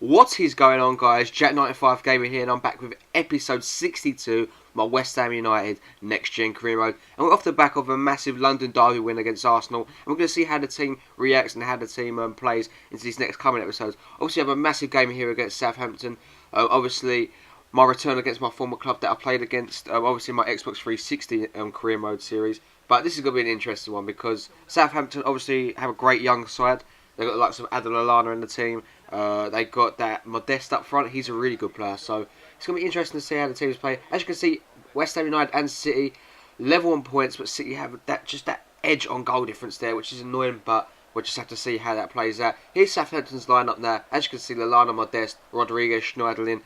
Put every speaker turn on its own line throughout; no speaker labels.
What is going on, guys? Jack95 Gamer here, and I'm back with episode 62 of my West Ham United Next Gen Career Mode. And we're off the back of a massive London derby win against Arsenal, and we're going to see how the team reacts and how the team plays into these next coming episodes. Obviously, I have a massive game here against Southampton. Obviously, my return against my former club that I played against, obviously my Xbox 360 Career Mode series. But this is going to be an interesting one because Southampton obviously have a great young side. They've got the likes of Adam Lallana in the team. They got that Modeste up front. He's a really good player. So it's going to be interesting to see how the teams play. As you can see, West Ham United and City level on points, but City have that edge on goal difference there, which is annoying. But we'll just have to see how that plays out. Here's Southampton's lineup now. As you can see, Lallana, Modeste, Rodriguez, Schneiderlin,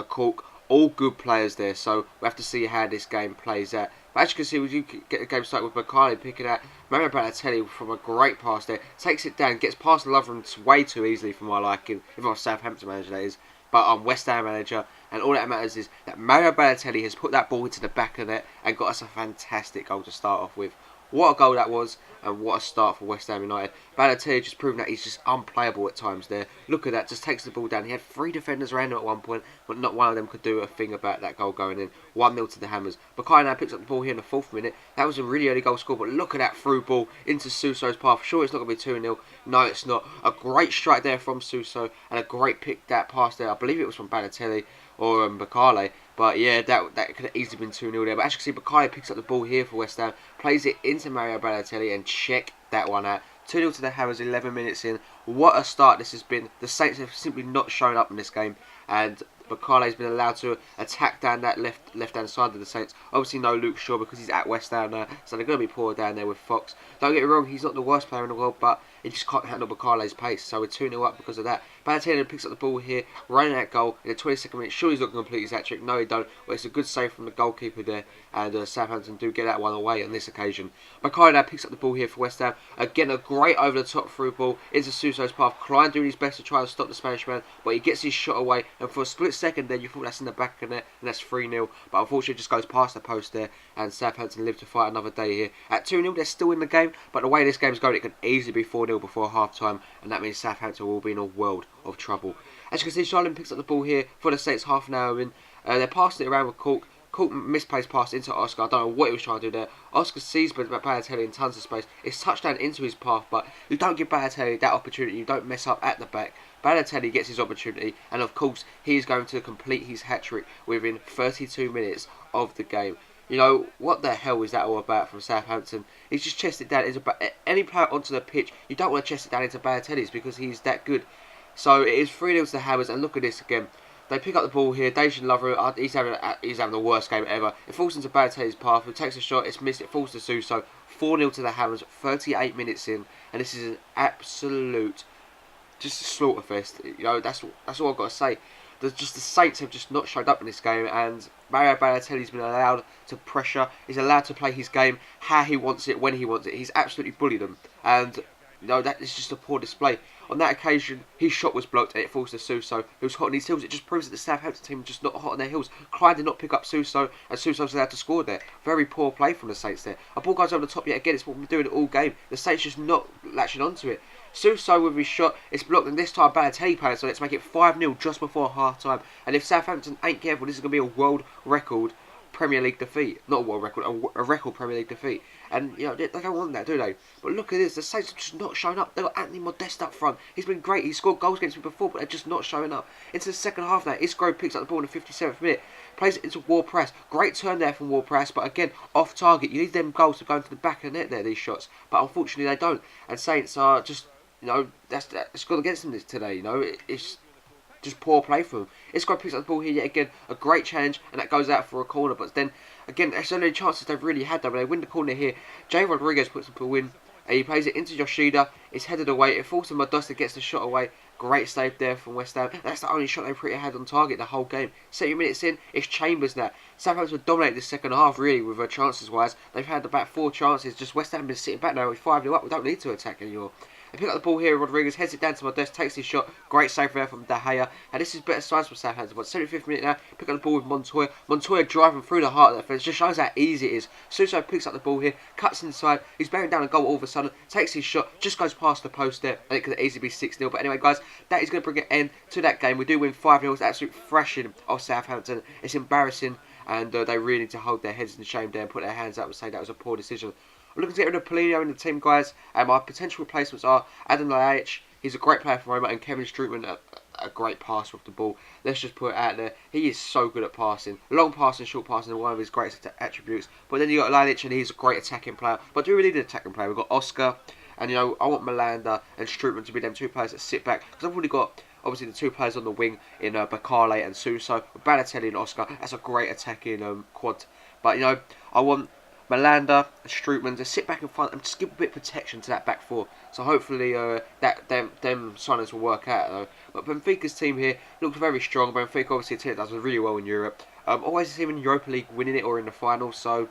Cork, all good players there. So we have to see how this game plays out. But as you can see, we do get the game started with Bakali picking out Mario Balotelli from a great pass there. Takes it down, gets past Lovren way too easily for my liking. If I'm a Southampton manager, that is. But I'm West Ham manager, and all that matters is that Mario Balotelli has put that ball into the back of net and got us a fantastic goal to start off with. What a goal that was, and what a start for West Ham United. Balotelli just proven that he's just unplayable at times there. Look at that, just takes the ball down. He had 3 defenders around him at one point, but not one of them could do a thing about that goal going in. 1-0 to the Hammers. Bukayo now picks up the ball here in the 4th minute. That was a really early goal score, but look at that through ball into Suso's path. Sure, it's not going to be 2-0. No, it's not. A great strike there from Suso, and a great pick that pass there. I believe it was from Balotelli or Bakale. But yeah, that could have easily been 2-0 there. But as you can see, Bukayo picks up the ball here for West Ham, plays it into Mario Balotelli, and check that one out. 2-0 to the Hammers, 11 minutes in. What a start this has been. The Saints have simply not shown up in this game, and Bakale's been allowed to attack down that left-hand side of the Saints. Obviously no Luke Shaw because he's at West Ham now, so they're going to be poor down there with Fox. Don't get me wrong, he's not the worst player in the world, but he just can't handle Bakale's pace, so we're 2-0 up because of that. Balotelli picks up the ball here, running that goal in the 22nd minute. Sure, he's not going to complete his hat-trick. No, he don't. But it's a good save from the goalkeeper there, and Southampton do get that one away on this occasion. Bakale now picks up the ball here for West Ham. Again, a great over-the-top through ball into Suso's path. Klein doing his best to try and stop the Spanish man, but he gets his shot away, and for a split second there, you thought that's in the back of net, and that's 3-0. But unfortunately, it just goes past the post there, and Southampton live to fight another day here. At 2-0, they're still in the game, but the way this game's going, it could easily be 4-0 before half-time, and that means Southampton will be in a world of trouble. As you can see, Charlton picks up the ball here for the Saints half an hour in. They're passing it around with Cork. Cork misplaced pass into Oscar. I don't know what he was trying to do there. Oscar sees Balotelli in tons of space. It's touchdown into his path, but you don't give Balotelli that opportunity. You don't mess up at the back. Balotelli gets his opportunity, and of course, he is going to complete his hat-trick within 32 minutes of the game. You know, what the hell is that all about from Southampton? He's just chested it down into any player onto the pitch. You don't want to chest it down into Balotelli's because he's that good. So it is 3-0 to the Hammers, and look at this again. They pick up the ball here. Dejan Lovren, he's having the worst game ever. It falls into Balotelli's path. He takes a shot. It's missed. It falls to Suso. 4-0 to the Hammers. 38 minutes in, and this is an absolute just a slaughterfest. You know, that's all I've got to say. The Saints have just not showed up in this game, and Mario Balotelli's been allowed to pressure. He's allowed to play his game how he wants it, when he wants it. He's absolutely bullied them, and you know, that is just a poor display. On that occasion, his shot was blocked and it falls to Suso, who's hot on his heels. It just proves that the Southampton team are just not hot on their heels. Klein did not pick up Suso, and Suso's allowed to score there. Very poor play from the Saints there. A ball goes over the top yet again. It's what we're doing all game. The Saints just not latching onto it. Suso with his shot, it's blocked, and this time Balotelli panics on it to make it 5-0 just before half-time. And if Southampton ain't careful, this is going to be a world record Premier League defeat. Not a world record, a record Premier League defeat. And, you know, they don't want that, do they? But look at this, the Saints have just not shown up. They've got Anthony Modeste up front. He's been great, he's scored goals against me before, but they're just not showing up. Into the second half now, Isco picks up the ball in the 57th minute. Plays it into Ward-Prowse. Great turn there from Ward-Prowse, but again, off target. You need them goals to go into the back of the net there, these shots. But unfortunately, they don't. And Saints are just, you know, that's gone against them today, you know. It's just poor play for him. Isco picks up the ball here yet again. A great challenge, and that goes out for a corner. But then, again, that's the only chances they've really had, though. When they win the corner here, Jay Rodriguez puts the ball in, and he plays it into Yoshida. It's headed away. It falls to Modeste, gets the shot away. Great save there from West Ham. That's the only shot they've pretty had on target the whole game. 70 minutes in, it's Chambers now. Southampton dominated the second half, really, with their chances-wise. They've had about 4 chances. Just West Ham been sitting back now with 5-0 up. We don't need to attack anymore. I pick up the ball here, Rodriguez heads it down to my desk, takes his shot, great save there from De Gea, and this is better signs from Southampton. But 75th minute now, pick up the ball with Montoya. Montoya driving through the heart of the defence, just shows how easy it is. Suso picks up the ball here, cuts inside, he's bearing down a goal all of a sudden, takes his shot, just goes past the post there, and it could easily be 6-0. But anyway, guys, that is going to bring an end to that game. We do win 5-0, it's an absolute thrashing of Southampton. It's embarrassing, and they really need to hold their heads in shame there and put their hands up and say that was a poor decision. I'm looking to get rid of Polino in the team, guys, and my potential replacements are Adam Laic. He's a great player for Roma, and Kevin Strootman, a great passer of the ball. Let's just put it out there. He is so good at passing. Long passing, short passing are one of his greatest attributes. But then you got Laic, and he's a great attacking player. But do we really need an attacking player? We've got Oscar, and I want Malanda and Strootman to be them two players that sit back. Because I've already got, obviously, the two players on the wing in Bakale and Suso. Balotelli and Oscar. That's a great attacking quad. But, I want Malanda and Strootman to sit back in front and just give a bit of protection to that back four. So hopefully them signings will work out though. But Benfica's team here looks very strong. Benfica obviously a team that does really well in Europe. Always see them in Europa League winning it or in the finals. So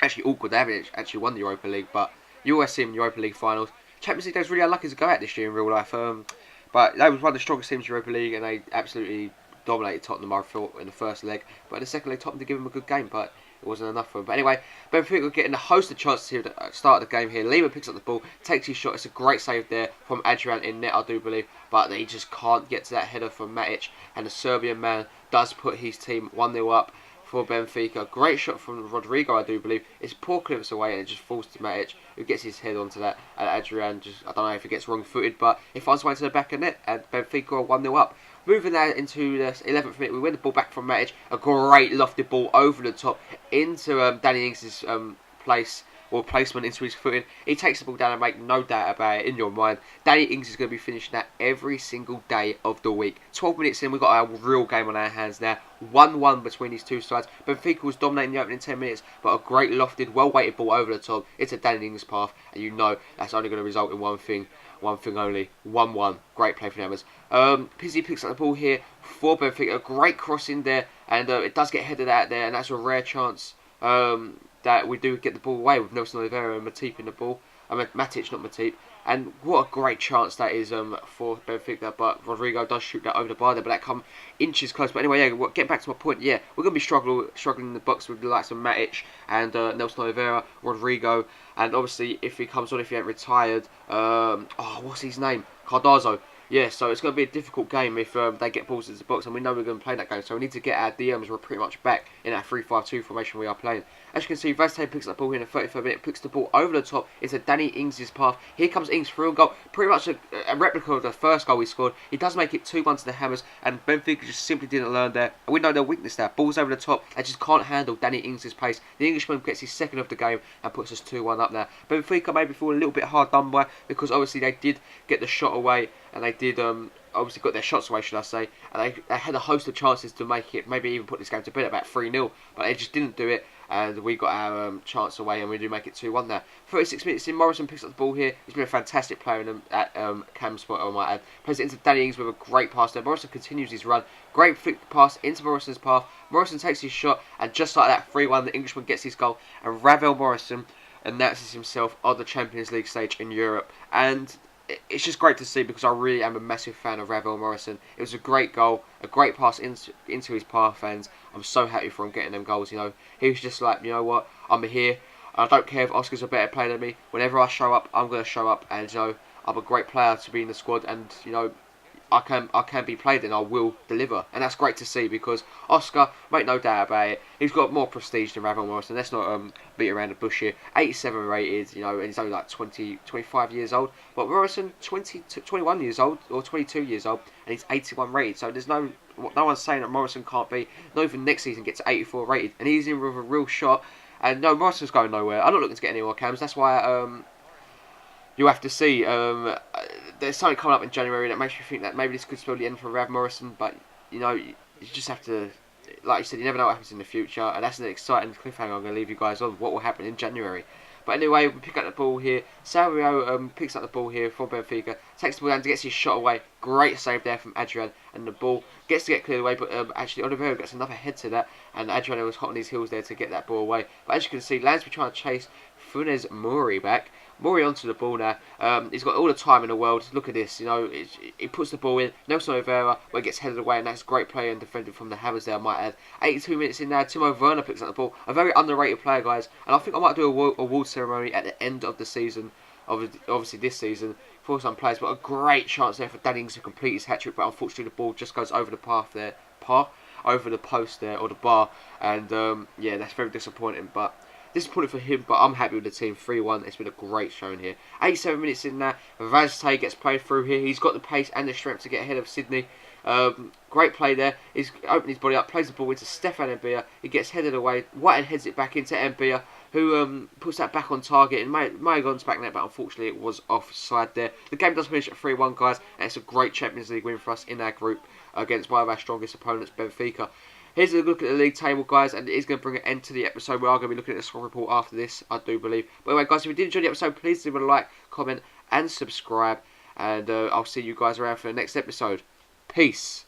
actually awkward, they haven't actually won the Europa League, but you always see them in Europa League finals. Champions League was really unlucky to go out this year in real life. But they was one of the strongest teams in Europa League, and they absolutely dominated Tottenham, I thought, in the first leg. But in the second leg, Tottenham did give them a good game, but it wasn't enough for him. But anyway, Benfica getting a host of chances here at the start of the game here. Lima picks up the ball, takes his shot. It's a great save there from Adrian in net, I do believe. But he just can't get to that header from Matic. And the Serbian man does put his team 1-0 up for Benfica. Great shot from Rodrigo, I do believe. It's poor clearance away and it just falls to Matic, who gets his head onto that. And Adrian just, I don't know if he gets wrong-footed, but it finds way to the back of net. And Benfica are 1-0 up. Moving now into the 11th minute, we win the ball back from Matic. A great lofted ball over the top into Danny Ings' place or placement into his footing. He takes the ball down and make no doubt about it in your mind. Danny Ings is going to be finishing that every single day of the week. 12 minutes in, we've got a real game on our hands now. 1-1 between these two sides. Benfica was dominating the opening 10 minutes, but a great lofted, well-weighted ball over the top. It's a Danny Ings path, and you know that's only going to result in one thing only. 1-1. Great play for Navas. Pizzi picks up the ball here for Benfica. A great cross in there, and it does get headed out there, and that's a rare chance that we do get the ball away with Nelson Oliveira and Matip in the ball. I mean, Matic, not Matip. And what a great chance that is for Benfica. But Rodrigo does shoot that over the bar there, but that come inches close. But anyway, yeah, getting back to my point, yeah, we're going to be struggling in the box with the likes of Matic and Nelson Oliveira, Rodrigo, and obviously if he comes on, if he ain't retired, what's his name? Cardozo. Yeah, so it's going to be a difficult game if they get balls into the box, and we know we're going to play that game, so we need to get our DMs. We're pretty much back in that 3-5-2 formation we are playing. As you can see, Vazte picks up the ball here in the 33rd minute, picks the ball over the top. It's a Danny Ings' path. Here comes Ings through a goal, pretty much a replica of the first goal we scored. He does make it 2-1 to the Hammers, and Benfica just simply didn't learn there. And we know their weakness there. Balls over the top, they just can't handle Danny Ings' pace. The Englishman gets his second of the game and puts us 2-1 up now. Benfica maybe feel a little bit hard done by, because obviously they did get the shot away, and they did obviously got their shots away, should I say, and they had a host of chances to make it, maybe even put this game to bed about 3-0, but they just didn't do it, and we got our chance away, and we do make it 2-1 there. 36 minutes in, Morrison picks up the ball here. He's been a fantastic player at cam spot, I might add. Plays it into Danny Ings with a great pass there. Morrison continues his run. Great flick pass into Morrison's path. Morrison takes his shot, and just like that, 3-1, the Englishman gets his goal, and Ravel Morrison announces himself on the Champions League stage in Europe. And it's just great to see, because I really am a massive fan of Ravel Morrison. It was a great goal, a great pass into his path, and I'm so happy for him getting them goals. He was just like, you know what, I'm here. I don't care if Oscar's a better player than me. Whenever I show up, I'm going to show up, and I'm a great player to be in the squad, and I can be played and I will deliver. And that's great to see, because Oscar, make no doubt about it, he's got more prestige than Ravel Morrison. Let's not beat around the bush here. 87 rated, and he's only like 25 years old. But Morrison, 21 years old, or 22 years old, and he's 81 rated. So there's no one's saying that Morrison can't be, not even next season, get to 84 rated. And he's in with a real shot. And no, Morrison's going nowhere. I'm not looking to get any more cams. That's why you have to see. There's something coming up in January that makes me think that maybe this could spell the end for Rav Morrison. But you just have to, like you said, you never know what happens in the future, and that's an exciting cliffhanger I'm going to leave you guys on. What will happen in January? But anyway, we pick up the ball here. Salvio picks up the ball here for Benfica, takes the ball down, gets his shot away. Great save there from Adrian, and the ball gets to get cleared away, but actually Oliveira gets another head to that, and Adrian was hot on his heels there to get that ball away. But as you can see, Lansbury trying to chase Funes Mori back, Murray onto the ball now. He's got all the time in the world. Look at this. He puts the ball in. Nelson Oliveira, where it gets headed away, and that's great play and defended from the Hammers there, I might add. 82 minutes in now. Timo Werner picks up the ball. A very underrated player, guys. And I think I might do a award ceremony at the end of the season. Obviously this season for some players, but a great chance there for Danny Ings to complete his hat trick. But unfortunately, the ball just goes over the over the post there, or the bar, and yeah, that's very disappointing. But disappointing for him, but I'm happy with the team. 3-1. It's been a great showing here. 87 minutes in now. Vazte gets played through here. He's got the pace and the strength to get ahead of Sydney. Great play there. He's opened his body up, plays the ball into Stefan Mbia. He gets headed away. Whitehead heads it back into Mbia, who puts that back on target. And may have gone back net, but unfortunately it was offside there. The game does finish at 3-1, guys, and it's a great Champions League win for us in our group against one of our strongest opponents, Benfica. Here's a look at the league table, guys, and it is going to bring an end to the episode. We are going to be looking at the score report after this, I do believe. But anyway, guys, if you did enjoy the episode, please leave a like, comment, and subscribe. And I'll see you guys around for the next episode. Peace.